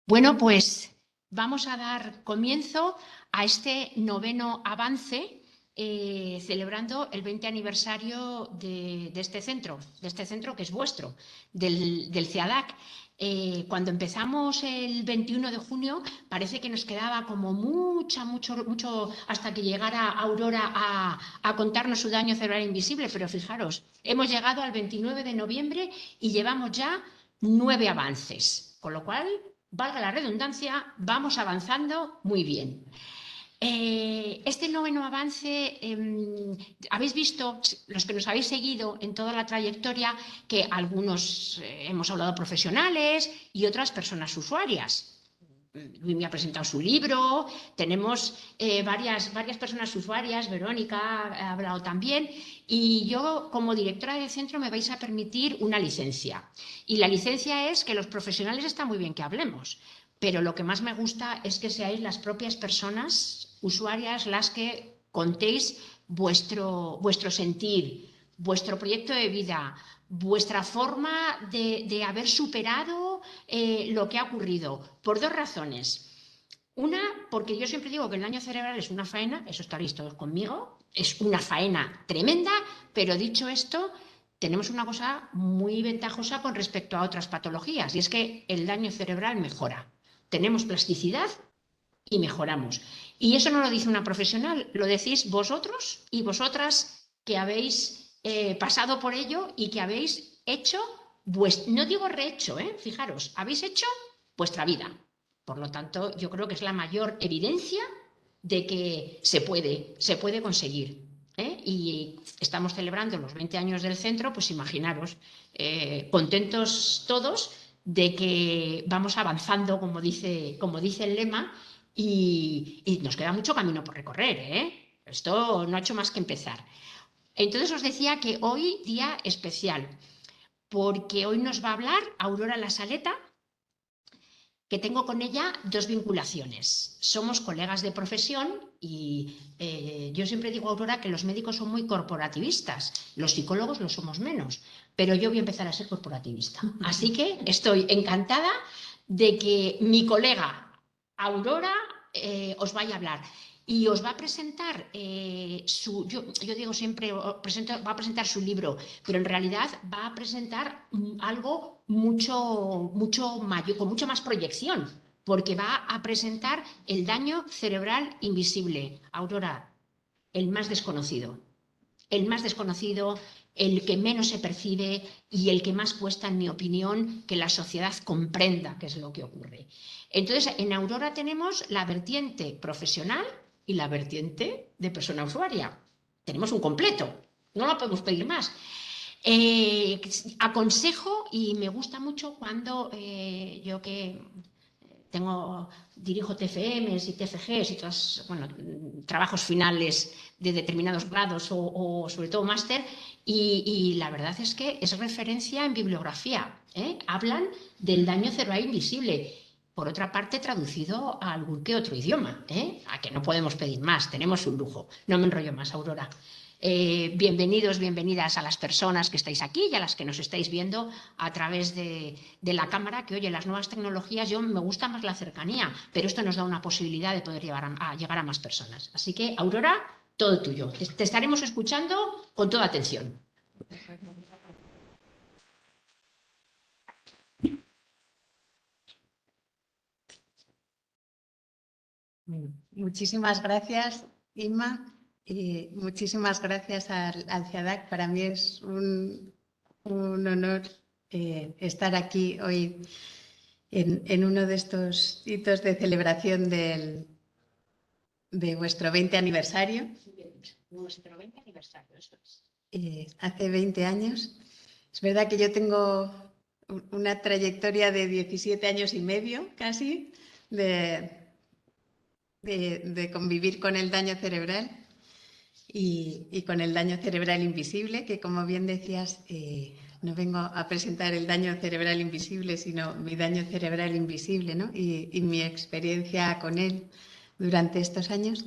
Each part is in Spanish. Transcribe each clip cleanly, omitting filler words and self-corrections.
Bueno, pues vamos a dar comienzo a este noveno avance celebrando el 20 aniversario de este centro que es vuestro, del CEADAC. Cuando empezamos el 21 de junio parece que nos quedaba como mucho hasta que llegara Aurora a contarnos su daño cerebral invisible, pero fijaros, hemos llegado al 29 de noviembre y llevamos ya 9 avances, con lo cual, valga la redundancia, vamos avanzando muy bien. Este noveno avance, habéis visto, los que nos habéis seguido en toda la trayectoria, que algunos hemos hablado profesionales y otras personas usuarias. Luis me ha presentado su libro, tenemos varias personas usuarias, Verónica ha hablado también, y yo como directora del centro me vais a permitir una licencia. Y la licencia es que los profesionales está muy bien que hablemos, pero lo que más me gusta es que seáis las propias personas usuarias las que contéis vuestro sentir, vuestro proyecto de vida, vuestra forma de haber superado lo que ha ocurrido, por dos razones. Una, porque yo siempre digo que el daño cerebral es una faena, eso estaréis todos conmigo, es una faena tremenda, pero dicho esto, tenemos una cosa muy ventajosa con respecto a otras patologías, y es que el daño cerebral mejora. Tenemos plasticidad y mejoramos. Y eso no lo dice una profesional, lo decís vosotros y vosotras que habéis pasado por ello y que habéis hecho, no digo rehecho, fijaros, habéis hecho vuestra vida. Por lo tanto, yo creo que es la mayor evidencia de que se puede conseguir. Y estamos celebrando los 20 años del centro, pues imaginaros, contentos todos de que vamos avanzando, como dice el lema, y nos queda mucho camino por recorrer, ¿eh? Esto no ha hecho más que empezar. Entonces os decía que hoy día especial, porque hoy nos va a hablar Aurora La Saleta, que tengo con ella dos vinculaciones. Somos colegas de profesión y yo siempre digo, Aurora, que los médicos son muy corporativistas, los psicólogos lo somos menos, pero yo voy a empezar a ser corporativista. Así que estoy encantada de que mi colega Aurora os vaya a hablar. Y os va a presentar yo digo siempre, va a presentar su libro, pero en realidad va a presentar algo mucho mayor, con mucha más proyección, porque va a presentar el daño cerebral invisible. Aurora, el más desconocido. El más desconocido, el que menos se percibe y el que más cuesta, en mi opinión, que la sociedad comprenda qué es lo que ocurre. Entonces, en Aurora tenemos la vertiente profesional y la vertiente de persona usuaria. Tenemos un completo, no lo podemos pedir más. Aconsejo y me gusta mucho cuando yo que dirijo TFMs y TFGs y todos, bueno, trabajos finales de determinados grados o sobre todo máster, y la verdad es que es referencia en bibliografía. Hablan del daño cerebral invisible, por otra parte traducido a algún que otro idioma, a que no podemos pedir más, tenemos un lujo. No me enrollo más, Aurora. Bienvenidos, bienvenidas a las personas que estáis aquí y a las que nos estáis viendo a través de la cámara, que oye, las nuevas tecnologías, yo me gusta más la cercanía, pero esto nos da una posibilidad de poder llegar a más personas. Así que, Aurora, todo tuyo. Te estaremos escuchando con toda atención. Muchísimas gracias, Inma, y muchísimas gracias al CEADAC. Para mí es un honor estar aquí hoy en uno de estos hitos de celebración de vuestro 20 aniversario. Nuestro 20 aniversario, eso es. Hace 20 años. Es verdad que yo tengo una trayectoria de 17 años y medio casi de convivir con el daño cerebral y con el daño cerebral invisible, que como bien decías, no vengo a presentar el daño cerebral invisible, sino mi daño cerebral invisible, ¿no? y mi experiencia con él durante estos años.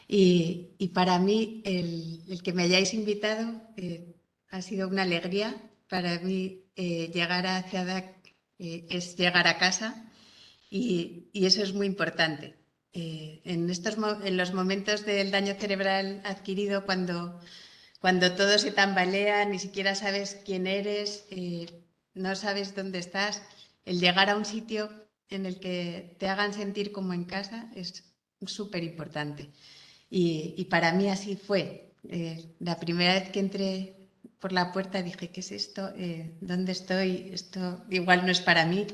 Y para mí el que me hayáis invitado ha sido una alegría. Para mí llegar a CEADAC es llegar a casa. y eso es muy importante. En los momentos del daño cerebral adquirido, cuando todo se tambalea, ni siquiera sabes quién eres, no sabes dónde estás, el llegar a un sitio en el que te hagan sentir como en casa es súper importante. Y para mí así fue. La primera vez que entré por la puerta dije, ¿qué es esto? ¿Dónde estoy? Esto igual no es para mí.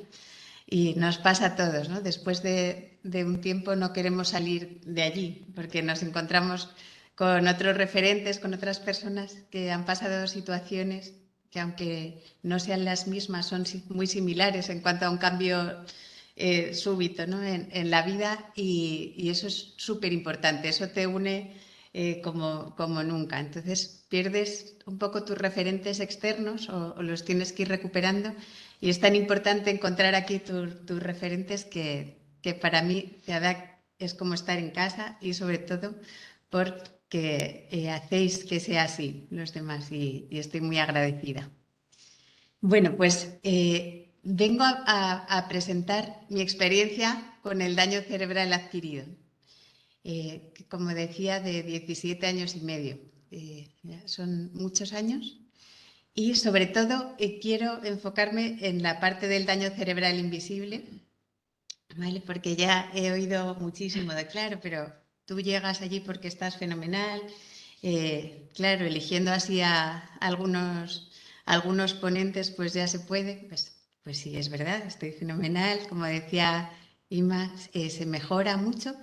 Y nos pasa a todos, ¿no? Después de un tiempo no queremos salir de allí porque nos encontramos con otros referentes, con otras personas que han pasado situaciones que, aunque no sean las mismas, son muy similares en cuanto a un cambio súbito, ¿no? en la vida, y eso es súper importante. Eso te une como nunca. Entonces pierdes un poco tus referentes externos o los tienes que ir recuperando, y es tan importante encontrar aquí tus referentes que para mí CEADAC es como estar en casa, y sobre todo porque hacéis que sea así los demás, y estoy muy agradecida. Bueno, pues vengo a presentar mi experiencia con el daño cerebral adquirido, que, como decía, de 17 años y medio. Son muchos años, y sobre todo quiero enfocarme en la parte del daño cerebral invisible, ¿vale? Porque ya he oído muchísimo de, claro, pero tú llegas allí porque estás fenomenal. Claro, eligiendo así a algunos ponentes, pues ya se puede. Pues sí, es verdad, estoy fenomenal. Como decía Ima, se mejora mucho,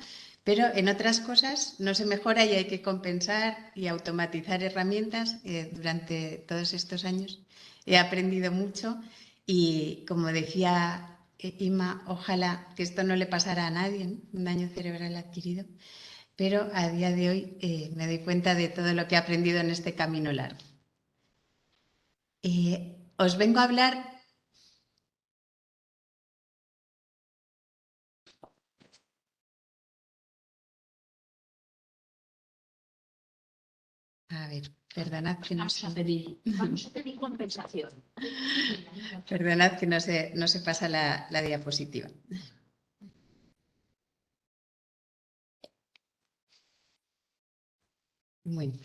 pero en otras cosas no se mejora y hay que compensar y automatizar herramientas. Durante todos estos años he aprendido mucho, y como decía Ima, ojalá que esto no le pasara a nadie, ¿no? Un daño cerebral adquirido, pero a día de hoy me doy cuenta de todo lo que he aprendido en este camino largo. Os vengo a hablar... A ver, perdonad que no sé... Vamos a pedir compensación. Perdonad que no se pasa la diapositiva. Bueno,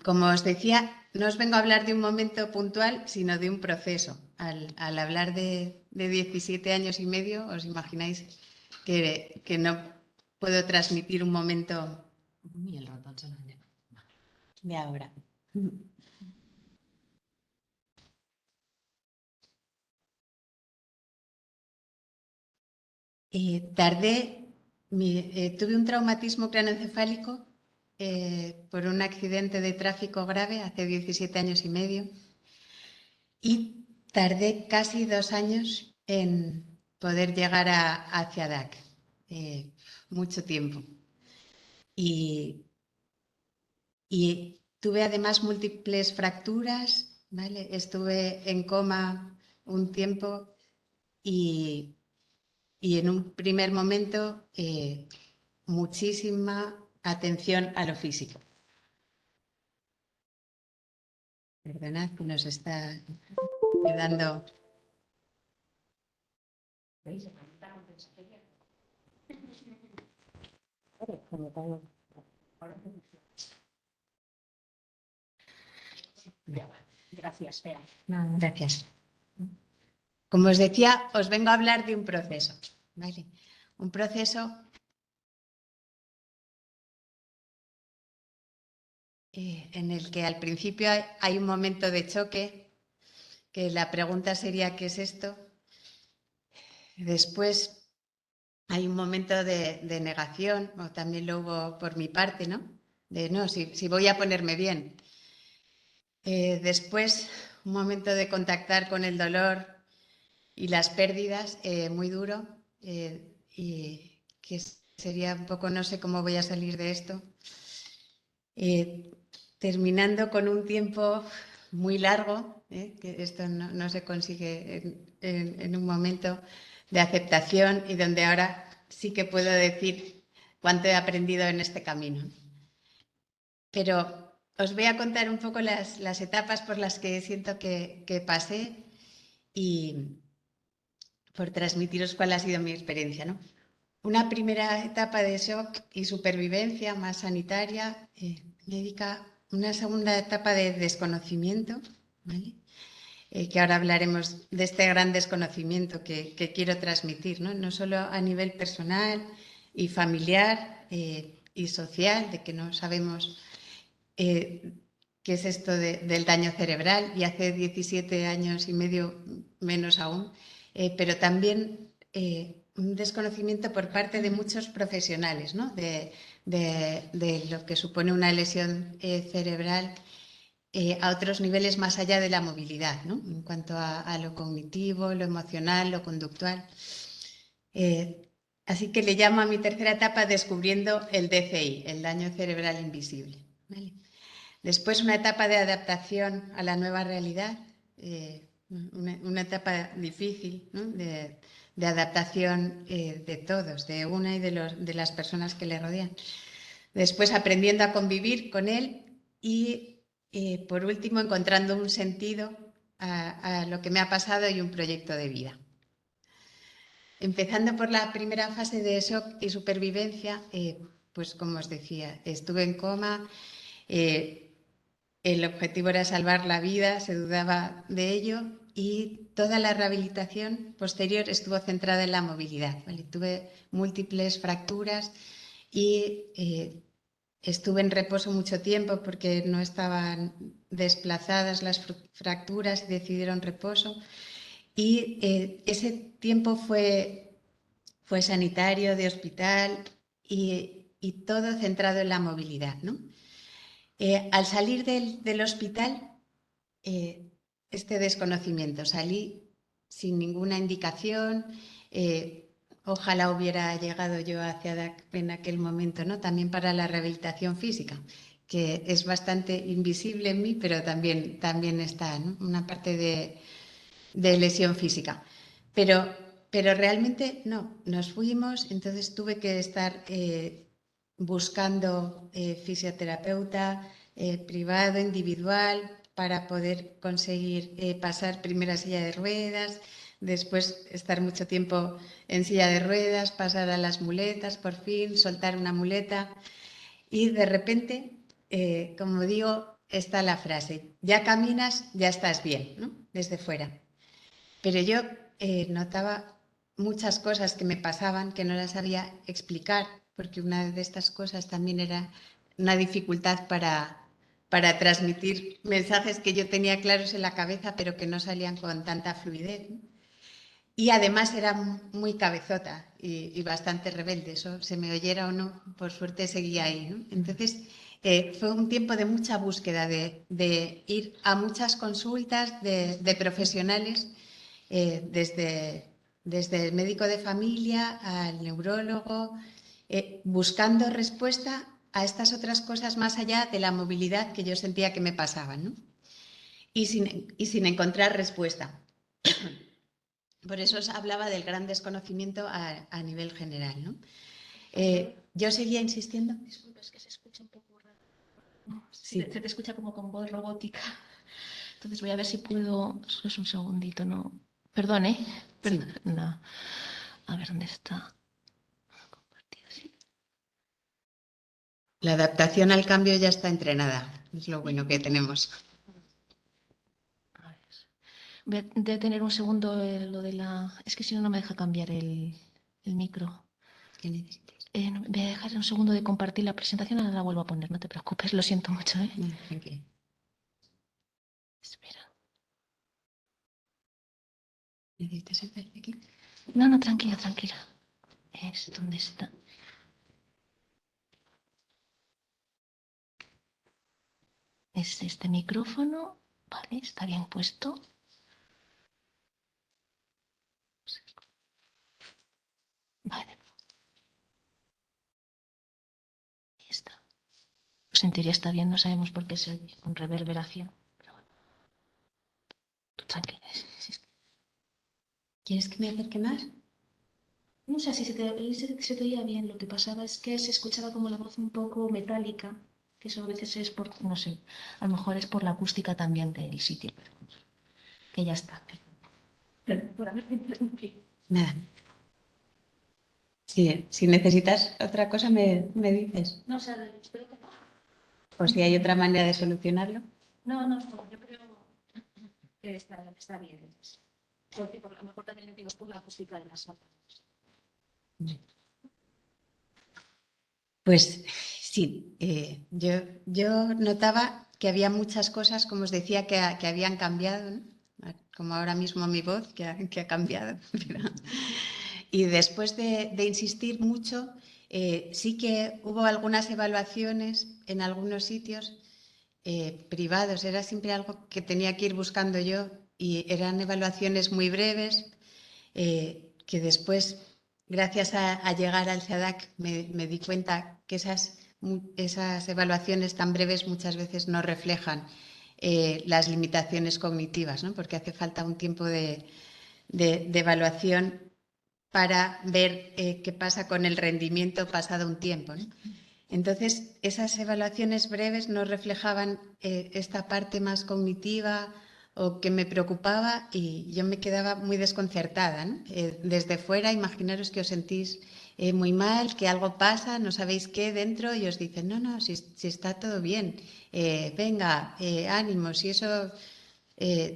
como os decía, no os vengo a hablar de un momento puntual, sino de un proceso. Al hablar de 17 años y medio, os imagináis que no puedo transmitir un momento de ahora. Tuve un traumatismo craneoencefálico por un accidente de tráfico grave hace 17 años y medio, y tardé casi 2 años en poder llegar a CEADAC, mucho tiempo. Y tuve además múltiples fracturas, ¿vale? Estuve en coma un tiempo, y en un primer momento muchísima atención a lo físico. Perdonad que nos está quedando... Gracias, Bea. No, gracias. Como os decía, os vengo a hablar de un proceso, ¿vale? Un proceso en el que al principio hay un momento de choque, que la pregunta sería ¿qué es esto? Después hay un momento de negación, o también lo hubo por mi parte, ¿no? De no, si voy a ponerme bien. Después un momento de contactar con el dolor y las pérdidas, muy duro, y que sería un poco, no sé cómo voy a salir de esto. Terminando con un tiempo muy largo, que esto no se consigue en un momento de aceptación, y donde ahora sí que puedo decir cuánto he aprendido en este camino. Pero os voy a contar un poco las etapas por las que siento que pasé, y por transmitiros cuál ha sido mi experiencia, ¿no? Una primera etapa de shock y supervivencia más sanitaria, médica, una segunda etapa de desconocimiento, ¿vale? Que ahora hablaremos de este gran desconocimiento que quiero transmitir, ¿no? No solo a nivel personal y familiar y social, de que no sabemos qué es esto del daño cerebral, y hace 17 años y medio menos aún, pero también un desconocimiento por parte de muchos profesionales, ¿no? de lo que supone una lesión cerebral a otros niveles más allá de la movilidad, ¿no? En cuanto a lo cognitivo, lo emocional, lo conductual. Así que le llamo a mi tercera etapa descubriendo el DCI, el daño cerebral invisible, ¿vale? Después una etapa de adaptación a la nueva realidad, una etapa difícil, ¿no? de adaptación de todos, de una y de las personas que le rodean. Después aprendiendo a convivir con él y por último encontrando un sentido a lo que me ha pasado y un proyecto de vida. Empezando por la primera fase de shock y supervivencia, pues como os decía, estuve en coma. El objetivo era salvar la vida, se dudaba de ello, y toda la rehabilitación posterior estuvo centrada en la movilidad, ¿vale? Tuve múltiples fracturas y estuve en reposo mucho tiempo porque no estaban desplazadas las fracturas y decidieron reposo. Y ese tiempo fue sanitario, de hospital y todo centrado en la movilidad, ¿no? Al salir del hospital, este desconocimiento, salí sin ninguna indicación. Ojalá hubiera llegado yo en aquel momento, ¿no? También para la rehabilitación física, que es bastante invisible en mí, pero también está, ¿no? Una parte de lesión física. Pero realmente no, nos fuimos, entonces tuve que estar buscando fisioterapeuta privado, individual, para poder conseguir pasar primero a silla de ruedas, después estar mucho tiempo en silla de ruedas, pasar a las muletas, por fin, soltar una muleta. Y de repente, como digo, está la frase, ya caminas, ya estás bien, ¿no? Desde fuera. Pero yo notaba muchas cosas que me pasaban que no las sabía explicar, porque una de estas cosas también era una dificultad para transmitir mensajes que yo tenía claros en la cabeza, pero que no salían con tanta fluidez, ¿no? Y además era muy cabezota y bastante rebelde, eso se me oyera o no, por suerte seguía ahí, ¿no? Entonces fue un tiempo de mucha búsqueda, de ir a muchas consultas de profesionales, desde el médico de familia al neurólogo, buscando respuesta a estas otras cosas más allá de la movilidad que yo sentía que me pasaban, ¿no? Y sin encontrar respuesta. Por eso os hablaba del gran desconocimiento a nivel general, ¿no? Yo seguía insistiendo. Disculpa, es que se escucha un poco raro. Sí. Se te escucha como con voz robótica. Entonces voy a ver si puedo. Es un segundito, ¿no? Perdón, ¿eh? Perdón. Sí. No. A ver, ¿dónde está? Compartido, sí. La adaptación al cambio ya está entrenada. Es lo bueno que tenemos. A ver. Voy a detener un segundo lo de la. Es que si no, no me deja cambiar el micro. ¿Qué necesitas? Voy a dejar un segundo de compartir la presentación, ahora la vuelvo a poner, no te preocupes, lo siento mucho, ¿eh? Okay. Espera. ¿Necesitas el de aquí? No, tranquila. ¿Dónde está? Es este micrófono, vale, está bien puesto. Vale. Ahí está. Pues en teoría está bien, no sabemos por qué se oye con reverberación. Pero bueno. Tú tranquila. ¿Quieres que me acerque más? No sé si se te oía bien. Lo que pasaba es que se escuchaba como la voz un poco metálica, que eso a veces es por, no sé, a lo mejor es por la acústica también del sitio, pero que ya está. Pero por haber interrumpido. Nada. Si necesitas otra cosa, me dices. No, o sea, espero que no. O si hay otra manera de solucionarlo. No, yo creo que está bien. Porque por lo mejor también digo por la acústica de las salas. Pues sí, yo notaba que había muchas cosas, como os decía, que habían cambiado, ¿no? Como ahora mismo mi voz, que ha cambiado. Y después de insistir mucho, sí que hubo algunas evaluaciones en algunos sitios privados. Era siempre algo que tenía que ir buscando yo y eran evaluaciones muy breves que después, gracias a llegar al CEADAC, me di cuenta que esas evaluaciones tan breves muchas veces no reflejan las limitaciones cognitivas, ¿no? Porque hace falta un tiempo de evaluación para ver qué pasa con el rendimiento pasado un tiempo, ¿no? Entonces, esas evaluaciones breves no reflejaban esta parte más cognitiva o que me preocupaba y yo me quedaba muy desconcertada, ¿no? Desde fuera, imaginaros que os sentís muy mal, que algo pasa, no sabéis qué dentro y os dicen, no, si está todo bien, venga, ánimo, si eso,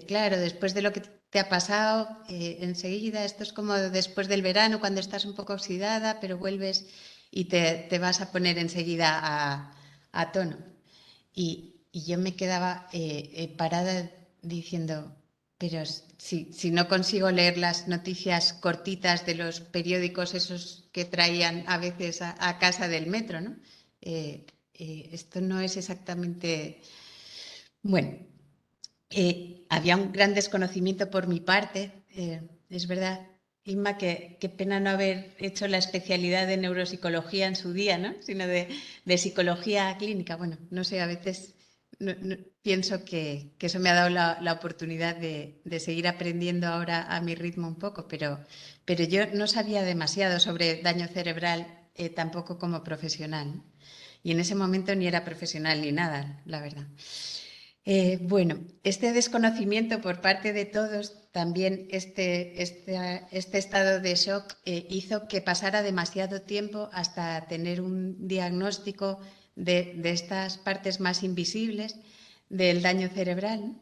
claro, después de lo que te ha pasado, enseguida, esto es como después del verano, cuando estás un poco oxidada, pero vuelves y te vas a poner enseguida a tono. Y yo me quedaba parada diciendo, pero si no consigo leer las noticias cortitas de los periódicos, esos que traían a veces a casa del metro, ¿no? Esto no es exactamente... Bueno, había un gran desconocimiento por mi parte. Es verdad, Inma, qué pena no haber hecho la especialidad de neuropsicología en su día, ¿no? Sino de psicología clínica. Bueno, no sé, a veces pienso que eso me ha dado la oportunidad de seguir aprendiendo ahora a mi ritmo un poco, pero yo no sabía demasiado sobre daño cerebral tampoco como profesional, ¿no? Y en ese momento ni era profesional ni nada, la verdad. Bueno, este desconocimiento por parte de todos, también este estado de shock hizo que pasara demasiado tiempo hasta tener un diagnóstico de estas partes más invisibles del daño cerebral,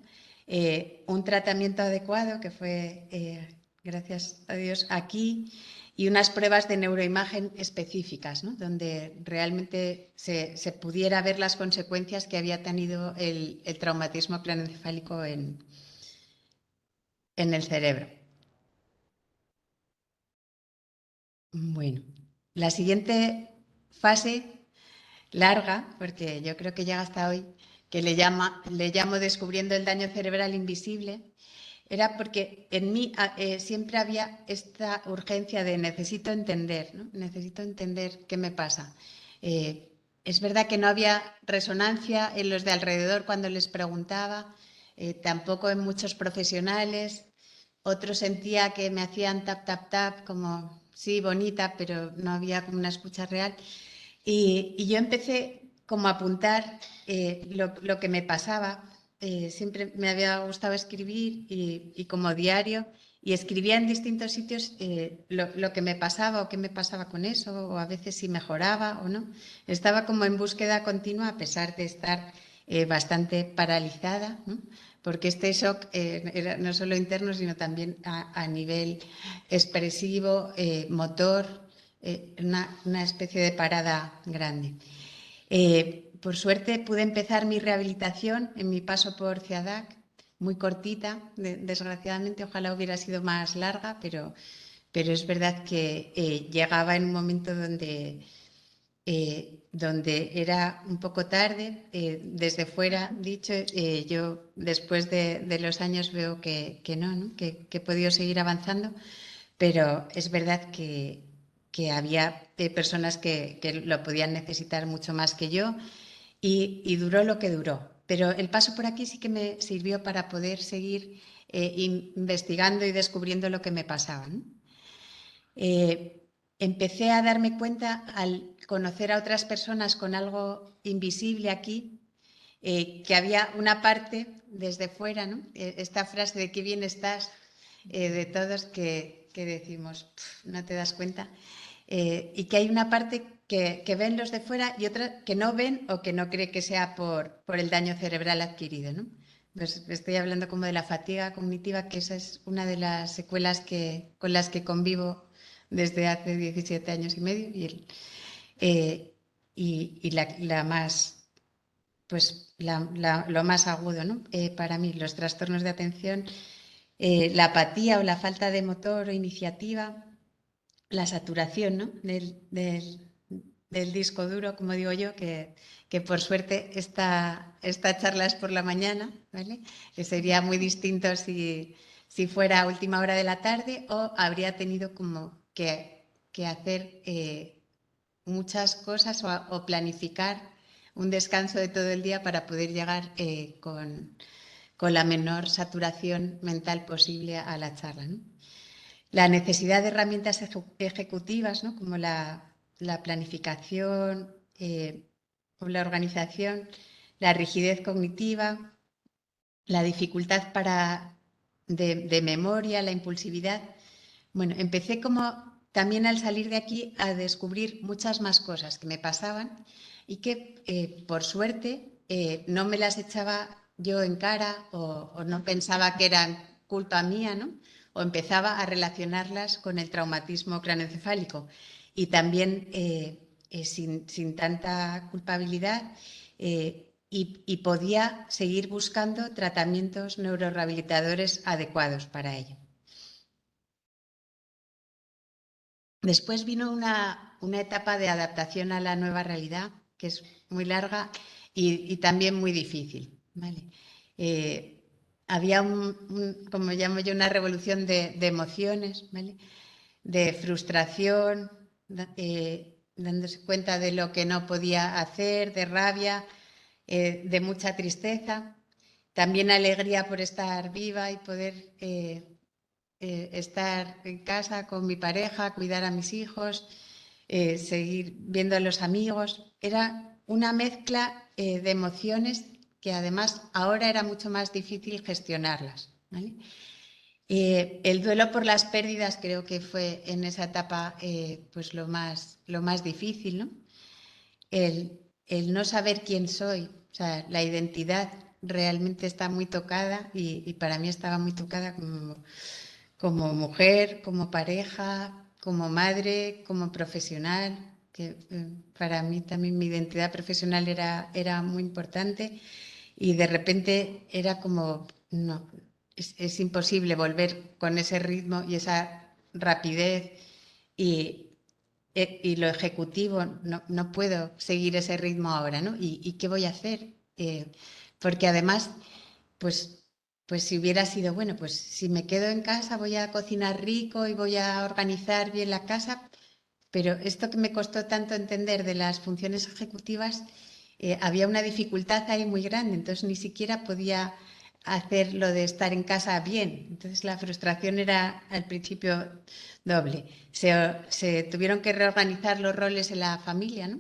un tratamiento adecuado que fue, gracias a Dios, aquí, y unas pruebas de neuroimagen específicas, ¿no? Donde realmente se pudiera ver las consecuencias que había tenido el traumatismo planencefálico en el cerebro. Bueno, la siguiente fase larga, porque yo creo que llega hasta hoy, que le llamo descubriendo el daño cerebral invisible, era porque en mí siempre había esta urgencia de necesito entender, ¿no? Necesito entender qué me pasa. Es verdad que no había resonancia en los de alrededor cuando les preguntaba, tampoco en muchos profesionales. Otros sentía que me hacían tap, tap, tap, como sí, bonita, pero no había como una escucha real. Y yo empecé como a apuntar lo que me pasaba. Siempre me había gustado escribir y como diario, y escribía en distintos sitios lo que me pasaba o qué me pasaba con eso, o a veces si mejoraba o no. Estaba como en búsqueda continua a pesar de estar bastante paralizada, ¿no? Porque este shock era no solo interno, sino también a nivel expresivo, motor, una especie de parada grande. Por suerte pude empezar mi rehabilitación en mi paso por CEADAC, muy cortita, desgraciadamente, ojalá hubiera sido más larga, pero es verdad que llegaba en un momento donde era un poco tarde. Desde fuera, dicho, yo después de los años veo que no, que he podido seguir avanzando, pero es verdad que había personas que lo podían necesitar mucho más que yo y duró lo que duró. Pero el paso por aquí sí que me sirvió para poder seguir investigando y descubriendo lo que me pasaba, ¿no? Empecé a darme cuenta al conocer a otras personas con algo invisible aquí, que había una parte desde fuera, ¿no? Esta frase de qué bien estás, de todos, que que decimos, no te das cuenta, y que hay una parte que ven los de fuera y otra que no ven o que no cree que sea por el daño cerebral adquirido, ¿no? Pues estoy hablando como de la fatiga cognitiva, que esa es una de las secuelas con las que convivo desde hace 17 años y medio y la más, pues lo más agudo, ¿no? Para mí, los trastornos de atención, la apatía o la falta de motor o iniciativa, la saturación, ¿no? del disco duro, como digo yo, que por suerte esta charla es por la mañana, ¿vale? Que sería muy distinto si fuera a última hora de la tarde o habría tenido como que hacer muchas cosas o planificar un descanso de todo el día para poder llegar con la menor saturación mental posible a la charla, ¿no? La necesidad de herramientas ejecutivas, ¿no? Como la planificación o la organización, la rigidez cognitiva, la dificultad de memoria, la impulsividad. Bueno, empecé como también al salir de aquí a descubrir muchas más cosas que me pasaban y que por suerte no me las echaba yo en cara o no pensaba que eran culpa mía, ¿no? O empezaba a relacionarlas con el traumatismo craneoencefálico y también sin tanta culpabilidad y podía seguir buscando tratamientos neurorehabilitadores adecuados para ello. Después vino una etapa de adaptación a la nueva realidad, que es muy larga y también muy difícil, ¿vale? Había, como llamo yo, una revolución de emociones, ¿vale? De frustración, dándose cuenta de lo que no podía hacer, de rabia, de mucha tristeza, también alegría por estar viva y poder estar en casa con mi pareja, cuidar a mis hijos, seguir viendo a los amigos. Era una mezcla de emociones que además ahora era mucho más difícil gestionarlas, ¿vale? El duelo por las pérdidas creo que fue en esa etapa pues lo más difícil, ¿no? El no saber quién soy, o sea, la identidad realmente está muy tocada y para mí estaba muy tocada como mujer, como pareja, como madre, como profesional, que para mí también mi identidad profesional era muy importante y de repente era como, no, es imposible volver con ese ritmo y esa rapidez y lo ejecutivo, no puedo seguir ese ritmo ahora, ¿no? ¿Y qué voy a hacer? Porque además, pues si hubiera sido, bueno, pues si me quedo en casa voy a cocinar rico y voy a organizar bien la casa, pero esto que me costó tanto entender de las funciones ejecutivas, había una dificultad ahí muy grande, entonces ni siquiera podía hacer lo de estar en casa bien. Entonces la frustración era al principio doble. Se tuvieron que reorganizar los roles en la familia, ¿no?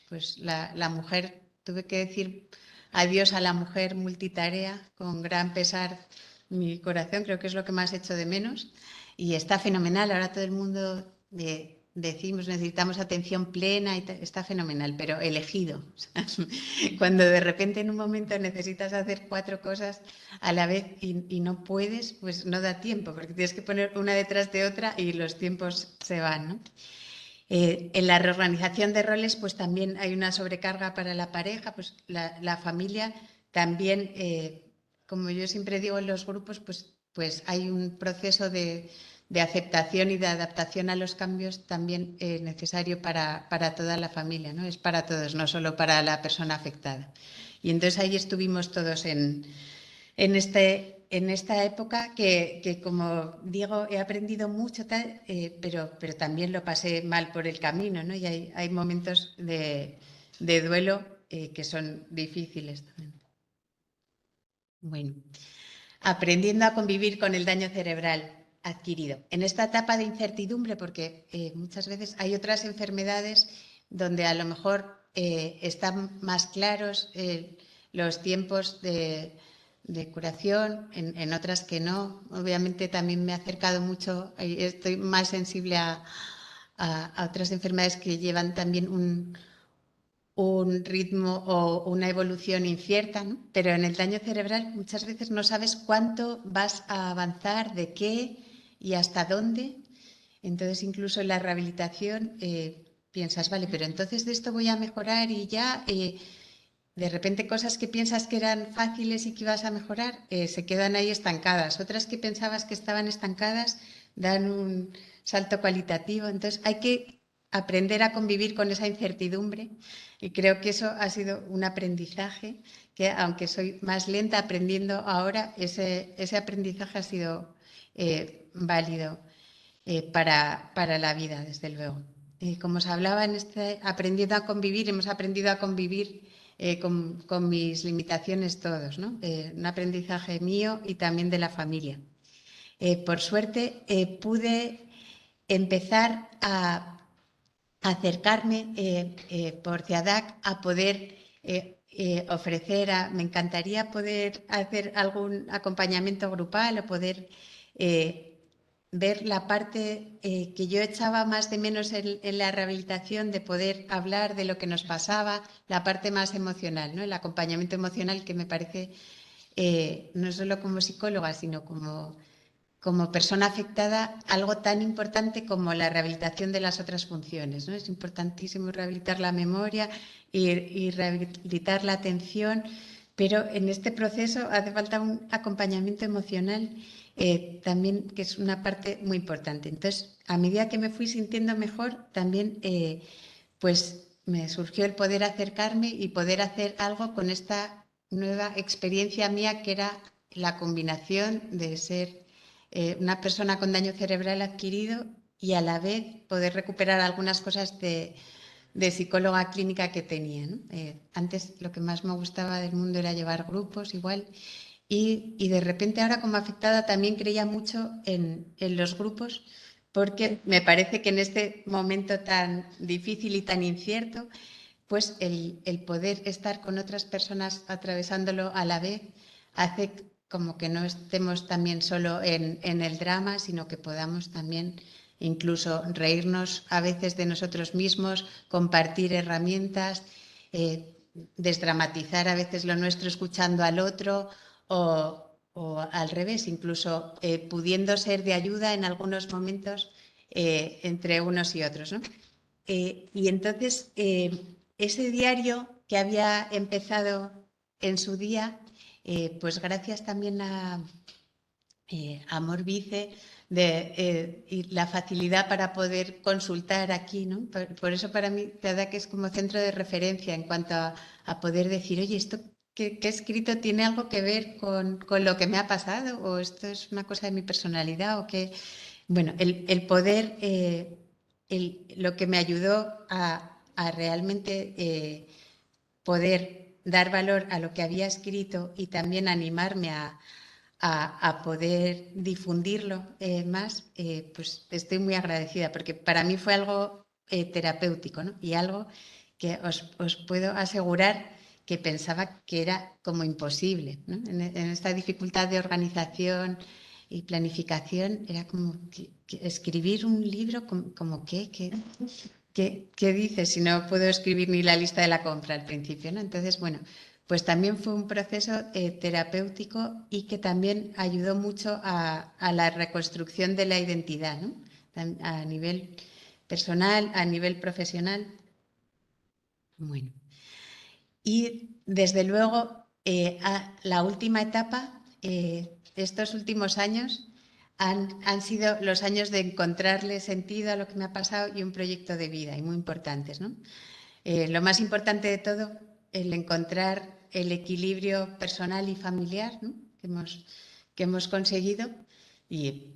Pues la mujer, tuve que decir adiós a la mujer multitarea con gran pesar. Mi corazón creo que es lo que más echo de menos y está fenomenal. Ahora todo el mundo decimos necesitamos atención plena y está fenomenal, pero elegido. Cuando de repente en un momento necesitas hacer 4 cosas a la vez y no puedes, pues no da tiempo, porque tienes que poner una detrás de otra y los tiempos se van, ¿no? En la reorganización de roles, pues también hay una sobrecarga para la pareja, pues la familia también, como yo siempre digo en los grupos, pues hay un proceso de aceptación y de adaptación a los cambios también necesario para toda la familia, ¿no? Es para todos, no solo para la persona afectada. Y entonces ahí estuvimos todos en esta época que, como digo, he aprendido mucho, pero también lo pasé mal por el camino, ¿no? Y hay momentos de duelo que son difíciles también. Bueno, aprendiendo a convivir con el daño cerebral adquirido. En esta etapa de incertidumbre, porque muchas veces hay otras enfermedades donde a lo mejor están más claros los tiempos de de curación, en otras que no. Obviamente también me he acercado mucho, estoy más sensible a otras enfermedades que llevan también un ritmo o una evolución incierta, ¿no? Pero en el daño cerebral muchas veces no sabes cuánto vas a avanzar, de qué y hasta dónde. Entonces, incluso en la rehabilitación piensas, vale, pero entonces de esto voy a mejorar y ya, de repente cosas que piensas que eran fáciles y que ibas a mejorar se quedan ahí estancadas. Otras que pensabas que estaban estancadas dan un salto cualitativo. Entonces, hay que aprender a convivir con esa incertidumbre y creo que eso ha sido un aprendizaje que, aunque soy más lenta aprendiendo ahora, ese aprendizaje ha sido válido para la vida, desde luego. Como os hablaba, aprendiendo a convivir, hemos aprendido a convivir con mis limitaciones todos, ¿no? Un aprendizaje mío y también de la familia. Por suerte, pude empezar a acercarme por CIADAC a poder ofrecer, me encantaría poder hacer algún acompañamiento grupal o poder ver la parte que yo echaba más de menos en la rehabilitación, de poder hablar de lo que nos pasaba, la parte más emocional, ¿no? El acompañamiento emocional, que me parece, no solo como psicóloga, sino como persona afectada, algo tan importante como la rehabilitación de las otras funciones, ¿no? Es importantísimo rehabilitar la memoria y rehabilitar la atención, pero en este proceso hace falta un acompañamiento emocional también, que es una parte muy importante. Entonces, a medida que me fui sintiendo mejor, también pues me surgió el poder acercarme y poder hacer algo con esta nueva experiencia mía, que era la combinación de ser una persona con daño cerebral adquirido y a la vez poder recuperar algunas cosas de psicóloga clínica que tenía, ¿no? Antes lo que más me gustaba del mundo era llevar grupos igual y de repente ahora como afectada también creía mucho en los grupos, porque me parece que en este momento tan difícil y tan incierto, pues el poder estar con otras personas atravesándolo a la vez hace como que no estemos también solo en el drama, sino que podamos también incluso reírnos a veces de nosotros mismos, compartir herramientas, desdramatizar a veces lo nuestro escuchando al otro o al revés, incluso pudiendo ser de ayuda en algunos momentos entre unos y otros, ¿no? Y entonces ese diario que había empezado en su día, pues gracias también a Amor Vice y la facilidad para poder consultar aquí, ¿no? Por eso para mí CIADAC es como centro de referencia en cuanto a poder decir, oye, esto que he escrito tiene algo que ver con lo que me ha pasado, o esto es una cosa de mi personalidad, o que, bueno, el poder, lo que me ayudó a realmente poder dar valor a lo que había escrito y también animarme a poder difundirlo más, pues estoy muy agradecida, porque para mí fue algo terapéutico, ¿no? Y algo que os puedo asegurar que pensaba que era como imposible, ¿no? En esta dificultad de organización y planificación era como que escribir un libro, como ¿qué dices si no puedo escribir ni la lista de la compra al principio, ¿no? Entonces, bueno, pues también fue un proceso terapéutico y que también ayudó mucho a la reconstrucción de la identidad, ¿no? A nivel personal, a nivel profesional. Bueno. Y desde luego, la última etapa, estos últimos años, han sido los años de encontrarle sentido a lo que me ha pasado y un proyecto de vida, y muy importantes, ¿no? Lo más importante de todo, el encontrar el equilibrio personal y familiar, ¿no? que hemos conseguido, y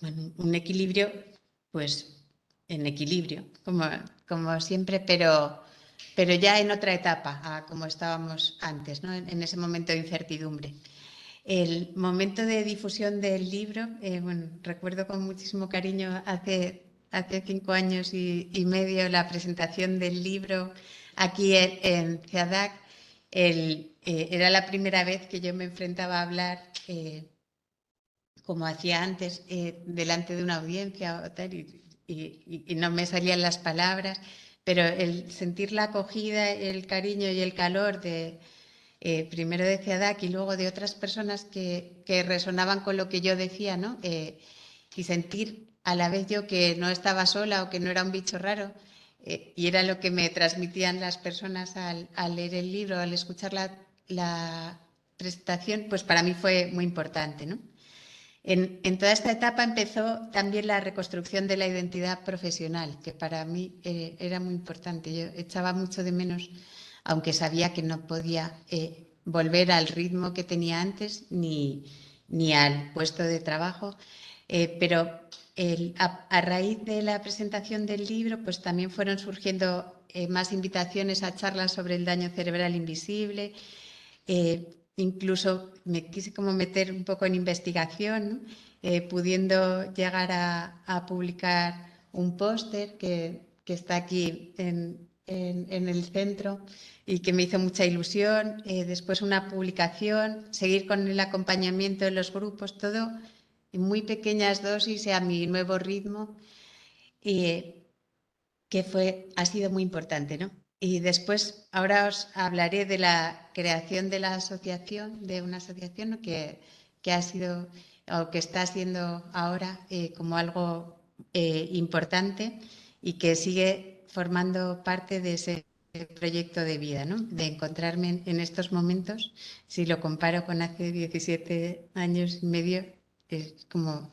bueno, un equilibrio, pues en equilibrio, como siempre, pero ya en otra etapa, como estábamos antes, ¿no? En ese momento de incertidumbre. El momento de difusión del libro, bueno, recuerdo con muchísimo cariño hace 5 años y medio la presentación del libro aquí en CIADAC, Era la primera vez que yo me enfrentaba a hablar, como hacía antes, delante de una audiencia o tal, y no me salían las palabras, pero el sentir la acogida, el cariño y el calor primero de CEADAC y luego de otras personas que resonaban con lo que yo decía, ¿no? Y sentir a la vez yo que no estaba sola o que no era un bicho raro, y era lo que me transmitían las personas al leer el libro, al escuchar la presentación, pues para mí fue muy importante, ¿no? En toda esta etapa empezó también la reconstrucción de la identidad profesional, que para mí era muy importante. Yo echaba mucho de menos, aunque sabía que no podía volver al ritmo que tenía antes ni al puesto de trabajo, pero a raíz de la presentación del libro, pues también fueron surgiendo más invitaciones a charlas sobre el daño cerebral invisible. Incluso me quise como meter un poco en investigación, ¿no? Pudiendo llegar a publicar un póster que está aquí en el centro y que me hizo mucha ilusión. Después una publicación, seguir con el acompañamiento de los grupos, todo en muy pequeñas dosis y a mi nuevo ritmo, que ha sido muy importante, ¿no? Y después, ahora os hablaré de la creación de la asociación, de una asociación, ¿no? que ha sido o que está siendo ahora como algo importante y que sigue formando parte de ese proyecto de vida, ¿no? De encontrarme en estos momentos, si lo comparo con hace 17 años y medio, es como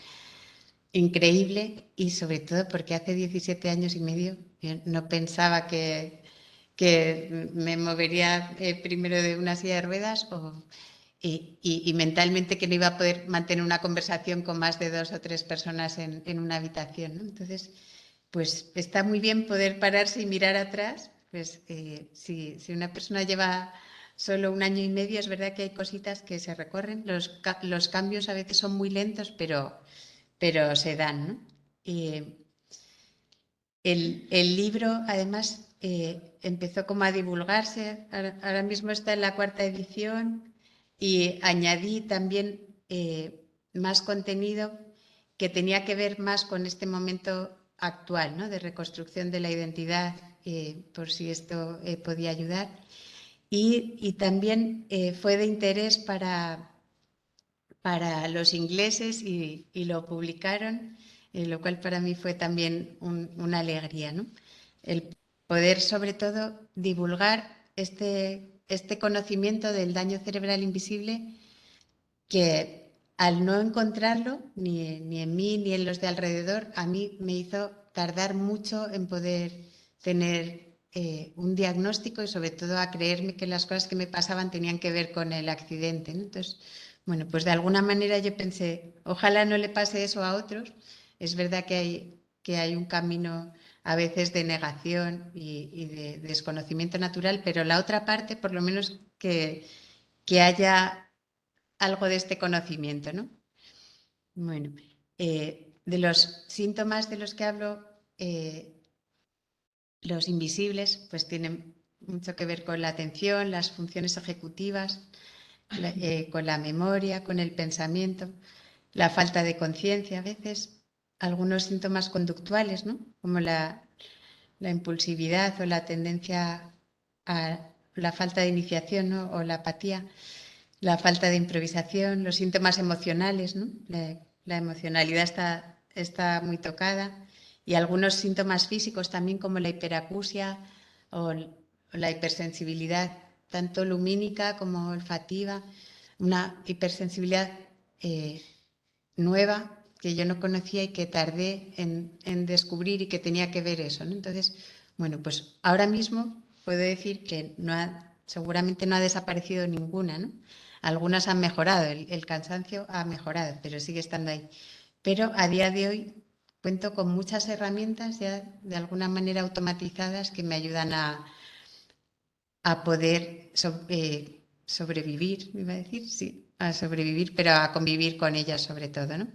increíble, y sobre todo porque hace 17 años y medio yo no pensaba que me movería primero de una silla de ruedas y mentalmente que no iba a poder mantener una conversación con más de 2 o 3 personas en una habitación, ¿no? Entonces, pues está muy bien poder pararse y mirar atrás. Pues si una persona lleva solo un año y medio, es verdad que hay cositas que se recorren. Los cambios a veces son muy lentos, pero se dan, ¿no? El libro, además, empezó como a divulgarse. Ahora mismo está en la 4ª edición y añadí también más contenido que tenía que ver más con este momento actual, ¿no? De reconstrucción de la identidad, por si esto podía ayudar. Y también fue de interés para los ingleses y lo publicaron, lo cual para mí fue también una alegría, ¿no? El poder, sobre todo, divulgar este conocimiento del daño cerebral invisible, que al no encontrarlo, ni en mí ni en los de alrededor, a mí me hizo tardar mucho en poder tener un diagnóstico y sobre todo a creerme que las cosas que me pasaban tenían que ver con el accidente, ¿no? Entonces, bueno, pues de alguna manera yo pensé, ojalá no le pase eso a otros. Es verdad que hay un camino a veces de negación y de desconocimiento natural, pero la otra parte, por lo menos que haya algo de este conocimiento, ¿no? Bueno, de los síntomas de los que hablo, los invisibles, pues tienen mucho que ver con la atención, las funciones ejecutivas, con la memoria, con el pensamiento, la falta de conciencia a veces, algunos síntomas conductuales, ¿no? Como la impulsividad o la tendencia a la falta de iniciación, ¿no? O la apatía, la falta de improvisación, los síntomas emocionales, ¿no? La emocionalidad está muy tocada, y algunos síntomas físicos también, como la hiperacusia o la hipersensibilidad, tanto lumínica como olfativa, una hipersensibilidad nueva que yo no conocía y que tardé en descubrir, y que tenía que ver eso, ¿no? Entonces, bueno, pues ahora mismo puedo decir que seguramente no ha desaparecido ninguna, ¿no? Algunas han mejorado, el cansancio ha mejorado, pero sigue estando ahí. Pero a día de hoy cuento con muchas herramientas ya de alguna manera automatizadas que me ayudan a poder sobrevivir, iba a decir, sí, a sobrevivir, pero a convivir con ellas sobre todo, ¿no?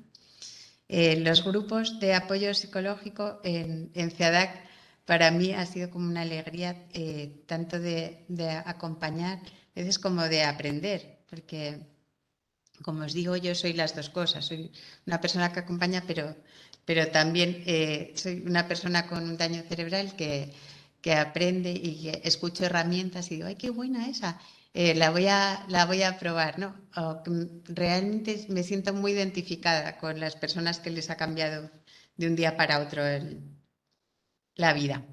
Los grupos de apoyo psicológico en CEADAC para mí ha sido como una alegría, tanto de acompañar, veces como de aprender, porque, como os digo, yo soy las dos cosas. Soy una persona que acompaña, pero también soy una persona con un daño cerebral que aprende y que escucho herramientas y digo, ¡ay, qué buena esa! La voy a probar, ¿no? Realmente me siento muy identificada con las personas que les ha cambiado de un día para otro la vida.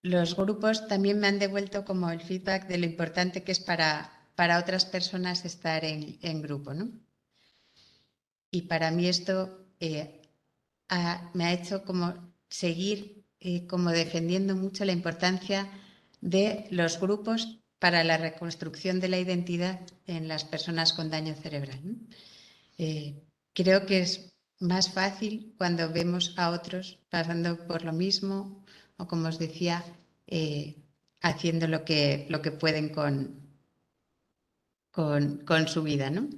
Los grupos también me han devuelto como el feedback de lo importante que es para otras personas estar en grupo, ¿no? Y para mí esto me ha hecho como seguir como defendiendo mucho la importancia de los grupos para la reconstrucción de la identidad en las personas con daño cerebral, ¿no? Creo que es más fácil cuando vemos a otros pasando por lo mismo o, como os decía, haciendo lo que pueden con su vida, ¿no?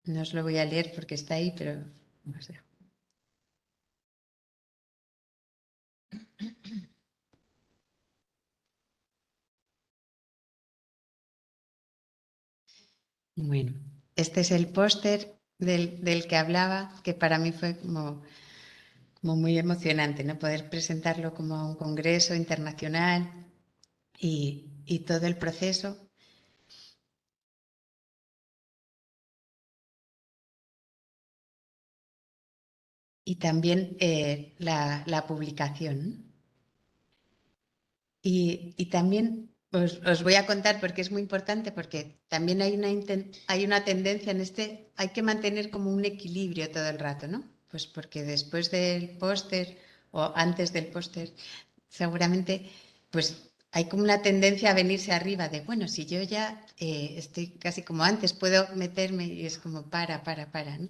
No os lo voy a leer porque está ahí, pero os dejo. Bueno, este es el póster del que hablaba, que para mí fue como muy emocionante, ¿no? Poder presentarlo como a un congreso internacional y todo el proceso. Y también la publicación. Y también os voy a contar, porque es muy importante, porque también hay una tendencia en hay que mantener como un equilibrio todo el rato, ¿no? Pues porque después del póster o antes del póster, seguramente, pues hay como una tendencia a venirse arriba de, bueno, si yo ya estoy casi como antes, puedo meterme y es como para, ¿no?